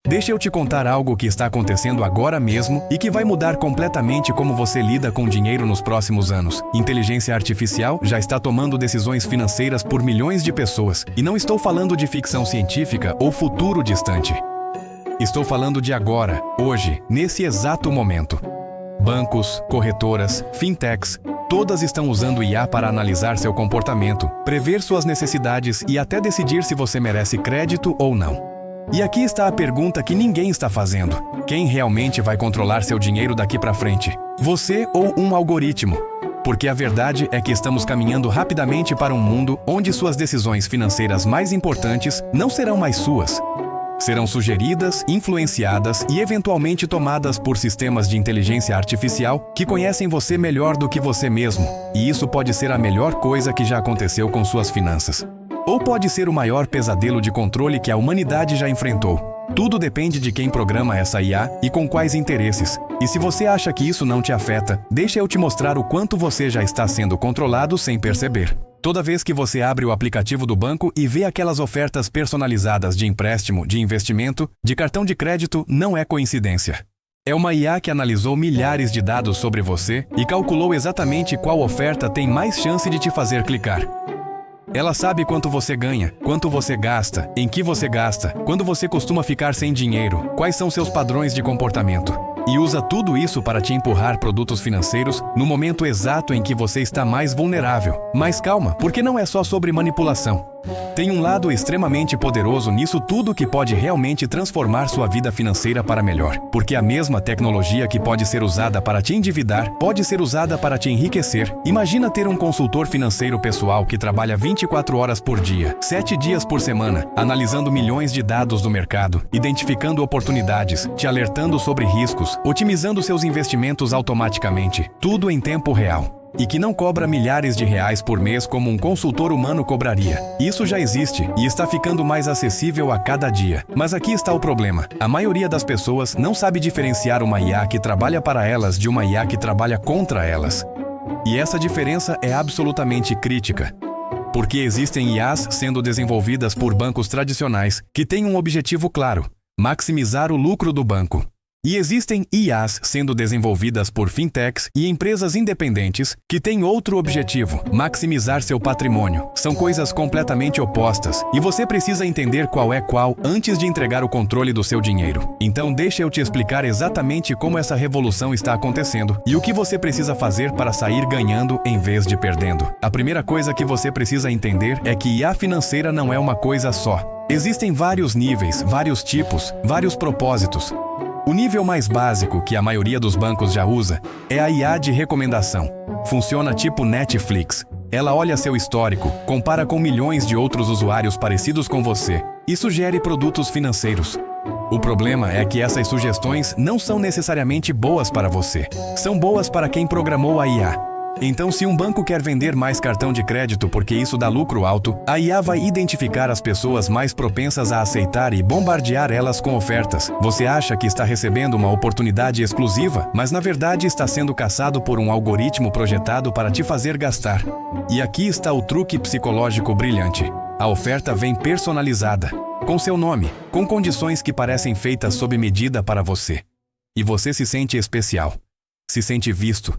Deixa eu te contar algo que está acontecendo agora mesmo e que vai mudar completamente como você lida com dinheiro nos próximos anos. Inteligência artificial já está tomando decisões financeiras por milhões de pessoas. E não estou falando de ficção científica ou futuro distante. Estou falando de agora, hoje, nesse exato momento. Bancos, corretoras, fintechs, todas estão usando IA para analisar seu comportamento, prever suas necessidades e até decidir se você merece crédito ou não. E aqui está a pergunta que ninguém está fazendo. Quem realmente vai controlar seu dinheiro daqui para frente? Você ou um algoritmo? Porque a verdade é que estamos caminhando rapidamente para um mundo onde suas decisões financeiras mais importantes não serão mais suas. Serão sugeridas, influenciadas e eventualmente tomadas por sistemas de inteligência artificial que conhecem você melhor do que você mesmo. E isso pode ser a melhor coisa que já aconteceu com suas finanças. Ou pode ser o maior pesadelo de controle que a humanidade já enfrentou. Tudo depende de quem programa essa IA e com quais interesses. E se você acha que isso não te afeta, deixa eu te mostrar o quanto você já está sendo controlado sem perceber. Toda vez que você abre o aplicativo do banco e vê aquelas ofertas personalizadas de empréstimo, de investimento, de cartão de crédito, não é coincidência. É uma IA que analisou milhares de dados sobre você e calculou exatamente qual oferta tem mais chance de te fazer clicar. Ela sabe quanto você ganha, quanto você gasta, em que você gasta, quando você costuma ficar sem dinheiro, quais são seus padrões de comportamento. E usa tudo isso para te empurrar produtos financeiros no momento exato em que você está mais vulnerável. Mas calma, porque não é só sobre manipulação. Tem um lado extremamente poderoso nisso tudo que pode realmente transformar sua vida financeira para melhor. Porque a mesma tecnologia que pode ser usada para te endividar, pode ser usada para te enriquecer. Imagina ter um consultor financeiro pessoal que trabalha 24 horas por dia, 7 dias por semana, analisando milhões de dados do mercado, identificando oportunidades, te alertando sobre riscos, otimizando seus investimentos automaticamente, tudo em tempo real. E que não cobra milhares de reais por mês como um consultor humano cobraria. Isso já existe e está ficando mais acessível a cada dia. Mas aqui está o problema. A maioria das pessoas não sabe diferenciar uma IA que trabalha para elas de uma IA que trabalha contra elas. E essa diferença é absolutamente crítica. Porque existem IAs sendo desenvolvidas por bancos tradicionais que têm um objetivo claro: maximizar o lucro do banco. E existem IAs sendo desenvolvidas por fintechs e empresas independentes que têm outro objetivo: maximizar seu patrimônio. São coisas completamente opostas e você precisa entender qual é qual antes de entregar o controle do seu dinheiro. Então deixa eu te explicar exatamente como essa revolução está acontecendo e o que você precisa fazer para sair ganhando em vez de perdendo. A primeira coisa que você precisa entender é que IA financeira não é uma coisa só. Existem vários níveis, vários tipos, vários propósitos. O nível mais básico, que a maioria dos bancos já usa, é a IA de recomendação. Funciona tipo Netflix. Ela olha seu histórico, compara com milhões de outros usuários parecidos com você e sugere produtos financeiros. O problema é que essas sugestões não são necessariamente boas para você. São boas para quem programou a IA. Então, se um banco quer vender mais cartão de crédito porque isso dá lucro alto, a IA vai identificar as pessoas mais propensas a aceitar e bombardear elas com ofertas. Você acha que está recebendo uma oportunidade exclusiva, mas na verdade está sendo caçado por um algoritmo projetado para te fazer gastar. E aqui está o truque psicológico brilhante. A oferta vem personalizada, com seu nome, com condições que parecem feitas sob medida para você. E você se sente especial, se sente visto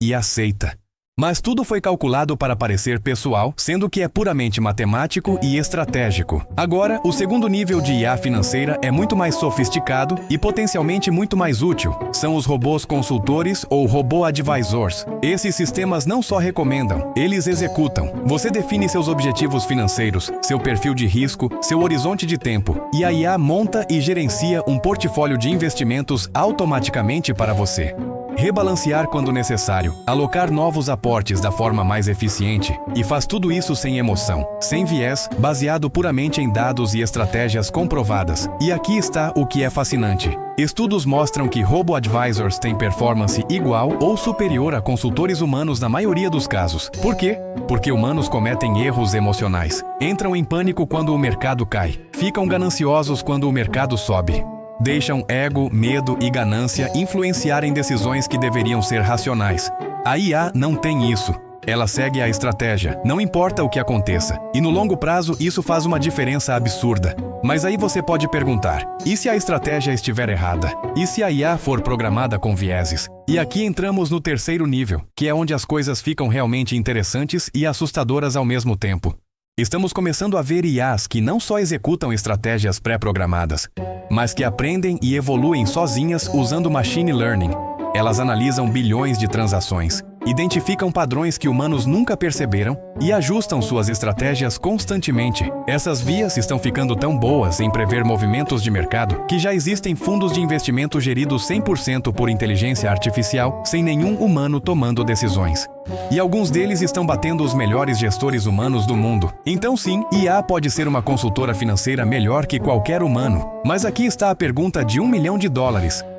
e aceita. Mas tudo foi calculado para parecer pessoal, sendo que é puramente matemático e estratégico. Agora, o segundo nível de IA financeira é muito mais sofisticado e potencialmente muito mais útil. São os robôs consultores ou robô advisors. Esses sistemas não só recomendam, eles executam. Você define seus objetivos financeiros, seu perfil de risco, seu horizonte de tempo, e a IA monta e gerencia um portfólio de investimentos automaticamente para você. Rebalancear quando necessário, alocar novos aportes da forma mais eficiente e faz tudo isso sem emoção, sem viés, baseado puramente em dados e estratégias comprovadas. E aqui está o que é fascinante. Estudos mostram que robo-advisors têm performance igual ou superior a consultores humanos na maioria dos casos. Por quê? Porque humanos cometem erros emocionais, entram em pânico quando o mercado cai, ficam gananciosos quando o mercado sobe. Deixam ego, medo e ganância influenciarem decisões que deveriam ser racionais. A IA não tem isso. Ela segue a estratégia, não importa o que aconteça. E no longo prazo, isso faz uma diferença absurda. Mas aí você pode perguntar, e se a estratégia estiver errada? E se a IA for programada com vieses? E aqui entramos no terceiro nível, que é onde as coisas ficam realmente interessantes e assustadoras ao mesmo tempo. Estamos começando a ver IAs que não só executam estratégias pré-programadas, mas que aprendem e evoluem sozinhas usando machine learning. Elas analisam bilhões de transações, identificam padrões que humanos nunca perceberam e ajustam suas estratégias constantemente. Essas vias estão ficando tão boas em prever movimentos de mercado que já existem fundos de investimento geridos 100% por inteligência artificial, sem nenhum humano tomando decisões. E alguns deles estão batendo os melhores gestores humanos do mundo. Então sim, IA pode ser uma consultora financeira melhor que qualquer humano. Mas aqui está a pergunta de $1 milhão.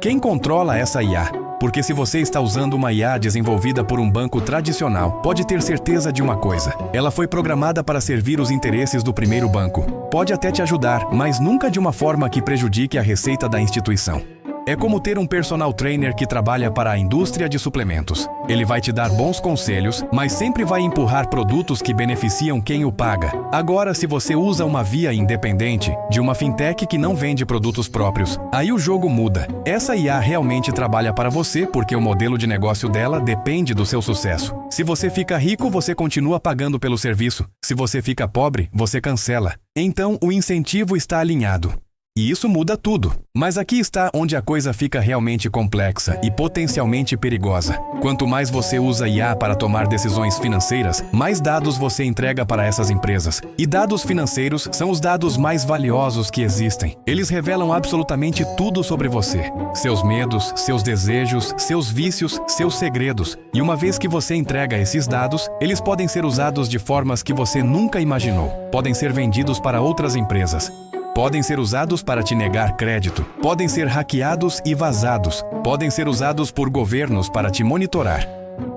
Quem controla essa IA? Porque se você está usando uma IA desenvolvida por um banco tradicional, pode ter certeza de uma coisa. Ela foi programada para servir os interesses do primeiro banco. Pode até te ajudar, mas nunca de uma forma que prejudique a receita da instituição. É como ter um personal trainer que trabalha para a indústria de suplementos. Ele vai te dar bons conselhos, mas sempre vai empurrar produtos que beneficiam quem o paga. Agora, se você usa uma via independente, de uma fintech que não vende produtos próprios, aí o jogo muda. Essa IA realmente trabalha para você porque o modelo de negócio dela depende do seu sucesso. Se você fica rico, você continua pagando pelo serviço. Se você fica pobre, você cancela. Então, o incentivo está alinhado. E isso muda tudo. Mas aqui está onde a coisa fica realmente complexa e potencialmente perigosa. Quanto mais você usa IA para tomar decisões financeiras, mais dados você entrega para essas empresas. E dados financeiros são os dados mais valiosos que existem. Eles revelam absolutamente tudo sobre você. Seus medos, seus desejos, seus vícios, seus segredos. E uma vez que você entrega esses dados, eles podem ser usados de formas que você nunca imaginou. Podem ser vendidos para outras empresas. Podem ser usados para te negar crédito, podem ser hackeados e vazados, podem ser usados por governos para te monitorar.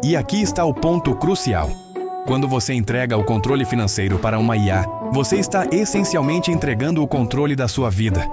E aqui está o ponto crucial. Quando você entrega o controle financeiro para uma IA, você está essencialmente entregando o controle da sua vida.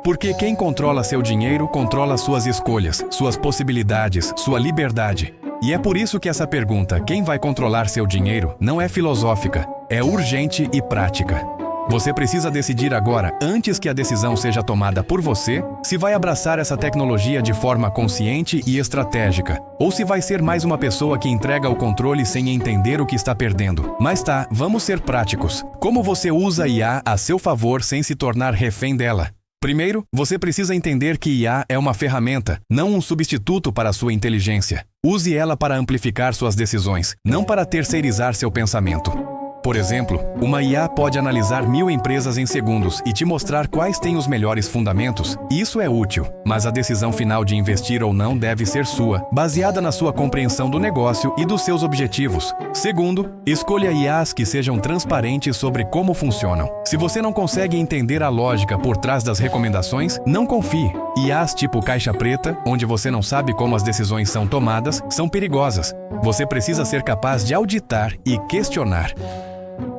Porque quem controla seu dinheiro controla suas escolhas, suas possibilidades, sua liberdade. E é por isso que essa pergunta, quem vai controlar seu dinheiro, não é filosófica, é urgente e prática. Você precisa decidir agora, antes que a decisão seja tomada por você, se vai abraçar essa tecnologia de forma consciente e estratégica, ou se vai ser mais uma pessoa que entrega o controle sem entender o que está perdendo. Mas tá, vamos ser práticos. Como você usa IA a seu favor sem se tornar refém dela? Primeiro, você precisa entender que IA é uma ferramenta, não um substituto para a sua inteligência. Use ela para amplificar suas decisões, não para terceirizar seu pensamento. Por exemplo, uma IA pode analisar 1000 empresas em segundos e te mostrar quais têm os melhores fundamentos. Isso é útil, mas a decisão final de investir ou não deve ser sua, baseada na sua compreensão do negócio e dos seus objetivos. Segundo, escolha IAs que sejam transparentes sobre como funcionam. Se você não consegue entender a lógica por trás das recomendações, não confie. IAs tipo caixa preta, onde você não sabe como as decisões são tomadas, são perigosas. Você precisa ser capaz de auditar e questionar.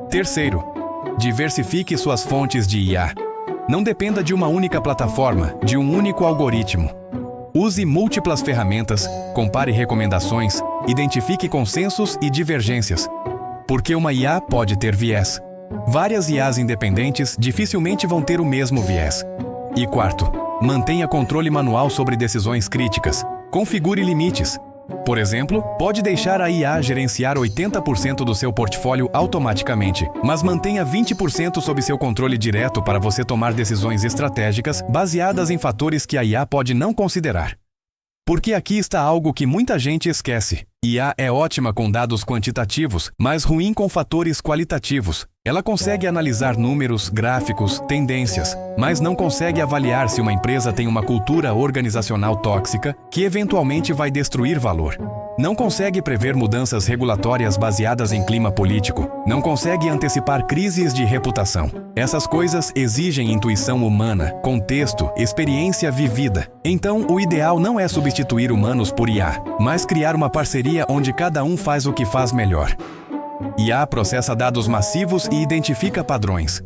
Terceiro, diversifique suas fontes de IA. Não dependa de uma única plataforma, de um único algoritmo. Use múltiplas ferramentas, compare recomendações, identifique consensos e divergências. Porque uma IA pode ter viés. Várias IAs independentes dificilmente vão ter o mesmo viés. E quarto, mantenha controle manual sobre decisões críticas. Configure limites. Por exemplo, pode deixar a IA gerenciar 80% do seu portfólio automaticamente, mas mantenha 20% sob seu controle direto para você tomar decisões estratégicas baseadas em fatores que a IA pode não considerar. Porque aqui está algo que muita gente esquece. IA é ótima com dados quantitativos, mas ruim com fatores qualitativos. Ela consegue analisar números, gráficos, tendências, mas não consegue avaliar se uma empresa tem uma cultura organizacional tóxica que eventualmente vai destruir valor. Não consegue prever mudanças regulatórias baseadas em clima político. Não consegue antecipar crises de reputação. Essas coisas exigem intuição humana, contexto, experiência vivida. Então, o ideal não é substituir humanos por IA, mas criar uma parceria onde cada um faz o que faz melhor. IA processa dados massivos e identifica padrões.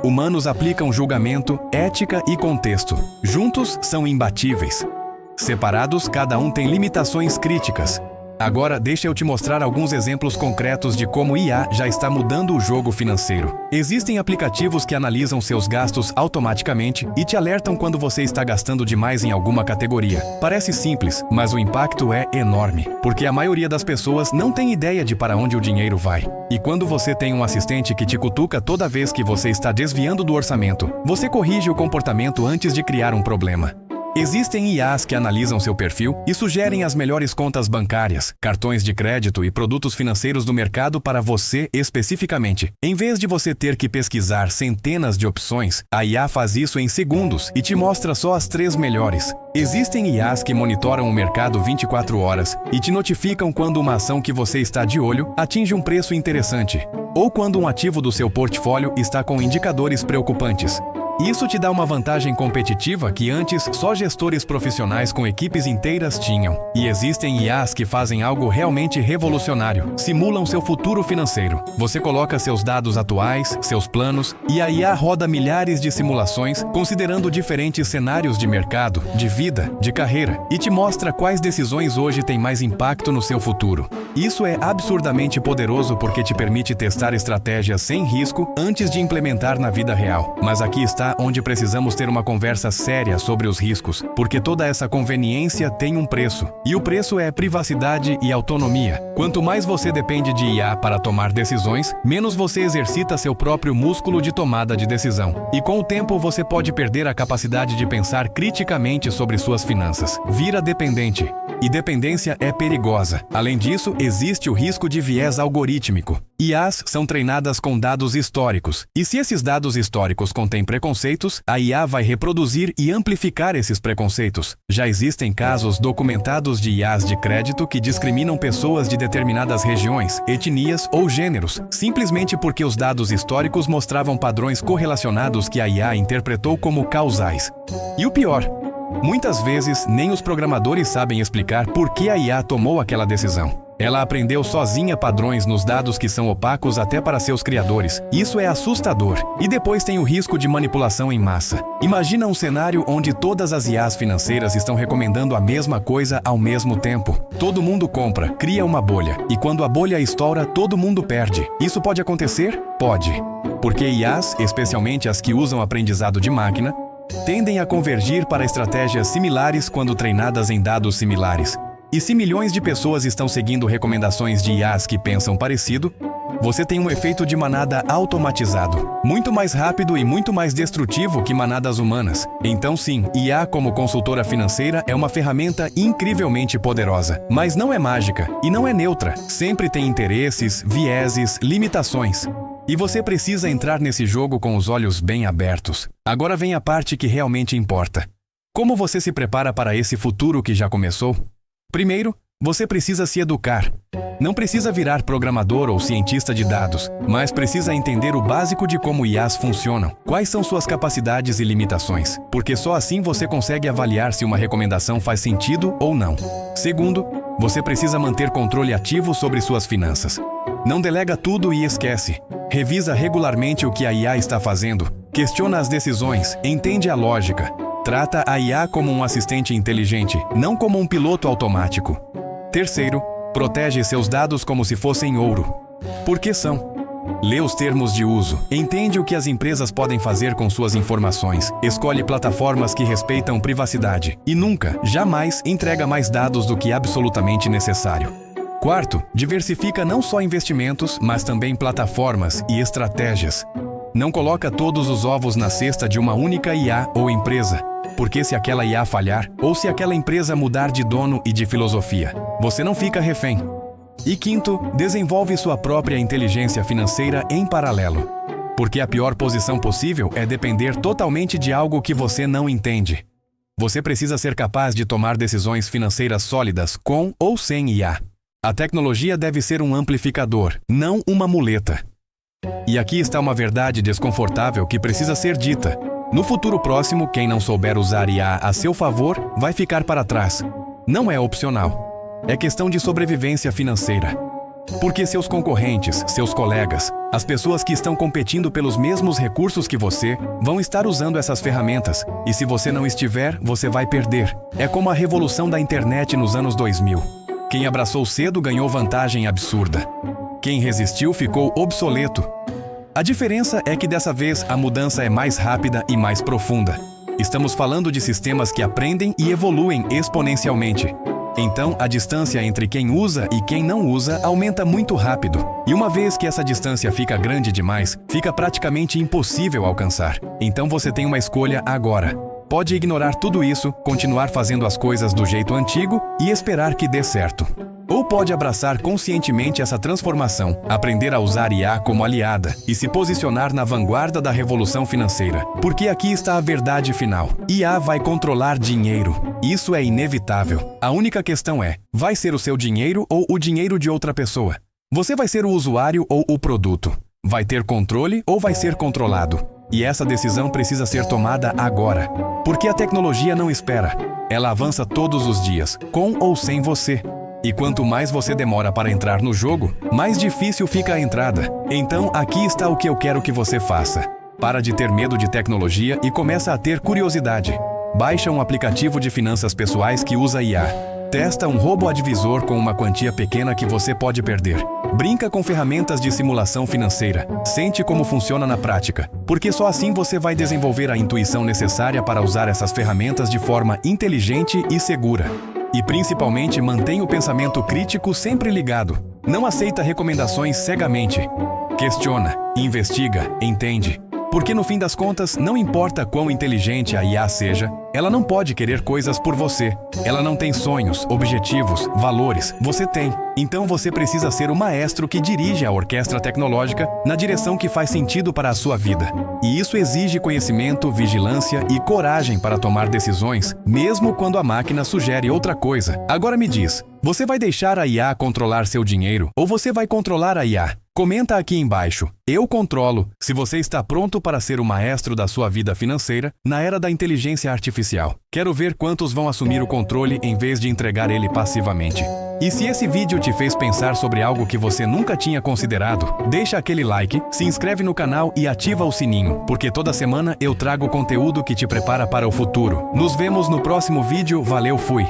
Humanos aplicam julgamento, ética e contexto. Juntos, são imbatíveis. Separados, cada um tem limitações críticas. Agora, deixa eu te mostrar alguns exemplos concretos de como IA já está mudando o jogo financeiro. Existem aplicativos que analisam seus gastos automaticamente e te alertam quando você está gastando demais em alguma categoria. Parece simples, mas o impacto é enorme, porque a maioria das pessoas não tem ideia de para onde o dinheiro vai. E quando você tem um assistente que te cutuca toda vez que você está desviando do orçamento, você corrige o comportamento antes de criar um problema. Existem IAs que analisam seu perfil e sugerem as melhores contas bancárias, cartões de crédito e produtos financeiros do mercado para você especificamente. Em vez de você ter que pesquisar centenas de opções, a IA faz isso em segundos e te mostra só as 3 melhores. Existem IAs que monitoram o mercado 24 horas e te notificam quando uma ação que você está de olho atinge um preço interessante, ou quando um ativo do seu portfólio está com indicadores preocupantes. Isso te dá uma vantagem competitiva que antes só gestores profissionais com equipes inteiras tinham. E existem IAs que fazem algo realmente revolucionário, simulam seu futuro financeiro. Você coloca seus dados atuais, seus planos, e a IA roda milhares de simulações, considerando diferentes cenários de mercado, de vida, de carreira, e te mostra quais decisões hoje têm mais impacto no seu futuro. Isso é absurdamente poderoso porque te permite testar estratégias sem risco antes de implementar na vida real. Mas aqui está onde precisamos ter uma conversa séria sobre os riscos, porque toda essa conveniência tem um preço. E o preço é privacidade e autonomia. Quanto mais você depende de IA para tomar decisões, menos você exercita seu próprio músculo de tomada de decisão. E com o tempo você pode perder a capacidade de pensar criticamente sobre suas finanças. Vira dependente. E dependência é perigosa. Além disso, existe o risco de viés algorítmico. IAs são treinadas com dados históricos, e se esses dados históricos contêm preconceitos, a IA vai reproduzir e amplificar esses preconceitos. Já existem casos documentados de IAs de crédito que discriminam pessoas de determinadas regiões, etnias ou gêneros, simplesmente porque os dados históricos mostravam padrões correlacionados que a IA interpretou como causais. E o pior, muitas vezes nem os programadores sabem explicar por que a IA tomou aquela decisão. Ela aprendeu sozinha padrões nos dados que são opacos até para seus criadores. Isso é assustador. E depois tem o risco de manipulação em massa. Imagina um cenário onde todas as IAs financeiras estão recomendando a mesma coisa ao mesmo tempo. Todo mundo compra, cria uma bolha. E quando a bolha estoura, todo mundo perde. Isso pode acontecer? Pode. Porque IAs, especialmente as que usam aprendizado de máquina, tendem a convergir para estratégias similares quando treinadas em dados similares. E se milhões de pessoas estão seguindo recomendações de IAs que pensam parecido, você tem um efeito de manada automatizado, muito mais rápido e muito mais destrutivo que manadas humanas. Então sim, IA como consultora financeira é uma ferramenta incrivelmente poderosa, mas não é mágica e não é neutra. Sempre tem interesses, vieses, limitações. E você precisa entrar nesse jogo com os olhos bem abertos. Agora vem a parte que realmente importa. Como você se prepara para esse futuro que já começou? Primeiro, você precisa se educar. Não precisa virar programador ou cientista de dados, mas precisa entender o básico de como IAs funcionam, quais são suas capacidades e limitações, porque só assim você consegue avaliar se uma recomendação faz sentido ou não. Segundo, você precisa manter controle ativo sobre suas finanças. Não delega tudo e esquece. Revisa regularmente o que a IA está fazendo, questiona as decisões, entende a lógica. Trata a IA como um assistente inteligente, não como um piloto automático. Terceiro, protege seus dados como se fossem ouro. Por que são? Lê os termos de uso, entende o que as empresas podem fazer com suas informações, escolhe plataformas que respeitam privacidade e nunca, jamais entrega mais dados do que absolutamente necessário. Quarto, diversifica não só investimentos, mas também plataformas e estratégias. Não coloca todos os ovos na cesta de uma única IA ou empresa, porque se aquela IA falhar, ou se aquela empresa mudar de dono e de filosofia, você não fica refém. E quinto, desenvolve sua própria inteligência financeira em paralelo. Porque a pior posição possível é depender totalmente de algo que você não entende. Você precisa ser capaz de tomar decisões financeiras sólidas com ou sem IA. A tecnologia deve ser um amplificador, não uma muleta. E aqui está uma verdade desconfortável que precisa ser dita. No futuro próximo, quem não souber usar IA a seu favor vai ficar para trás. Não é opcional. É questão de sobrevivência financeira. Porque seus concorrentes, seus colegas, as pessoas que estão competindo pelos mesmos recursos que você, vão estar usando essas ferramentas. E se você não estiver, você vai perder. É como a revolução da internet nos anos 2000. Quem abraçou cedo ganhou vantagem absurda. Quem resistiu ficou obsoleto. A diferença é que dessa vez a mudança é mais rápida e mais profunda. Estamos falando de sistemas que aprendem e evoluem exponencialmente. Então, a distância entre quem usa e quem não usa aumenta muito rápido. E uma vez que essa distância fica grande demais, fica praticamente impossível alcançar. Então você tem uma escolha agora. Pode ignorar tudo isso, continuar fazendo as coisas do jeito antigo e esperar que dê certo. Ou pode abraçar conscientemente essa transformação, aprender a usar IA como aliada e se posicionar na vanguarda da revolução financeira. Porque aqui está a verdade final. IA vai controlar dinheiro. Isso é inevitável. A única questão é, vai ser o seu dinheiro ou o dinheiro de outra pessoa? Você vai ser o usuário ou o produto? Vai ter controle ou vai ser controlado? E essa decisão precisa ser tomada agora. Porque a tecnologia não espera. Ela avança todos os dias, com ou sem você. E quanto mais você demora para entrar no jogo, mais difícil fica a entrada. Então, aqui está o que eu quero que você faça. Para de ter medo de tecnologia e começa a ter curiosidade. Baixa um aplicativo de finanças pessoais que usa IA. Testa um robo-advisor com uma quantia pequena que você pode perder. Brinca com ferramentas de simulação financeira. Sente como funciona na prática, porque só assim você vai desenvolver a intuição necessária para usar essas ferramentas de forma inteligente e segura. E principalmente mantenha o pensamento crítico sempre ligado. Não aceita recomendações cegamente. Questiona, investiga, entende. Porque no fim das contas, não importa quão inteligente a IA seja, ela não pode querer coisas por você. Ela não tem sonhos, objetivos, valores. Você tem. Então você precisa ser o maestro que dirige a orquestra tecnológica na direção que faz sentido para a sua vida. E isso exige conhecimento, vigilância e coragem para tomar decisões, mesmo quando a máquina sugere outra coisa. Agora me diz, você vai deixar a IA controlar seu dinheiro ou você vai controlar a IA? Comenta aqui embaixo. Eu controlo se você está pronto para ser o maestro da sua vida financeira na era da inteligência artificial. Quero ver quantos vão assumir o controle em vez de entregar ele passivamente. E se esse vídeo te fez pensar sobre algo que você nunca tinha considerado, deixa aquele like, se inscreve no canal e ativa o sininho, porque toda semana eu trago conteúdo que te prepara para o futuro. Nos vemos no próximo vídeo. Valeu, fui!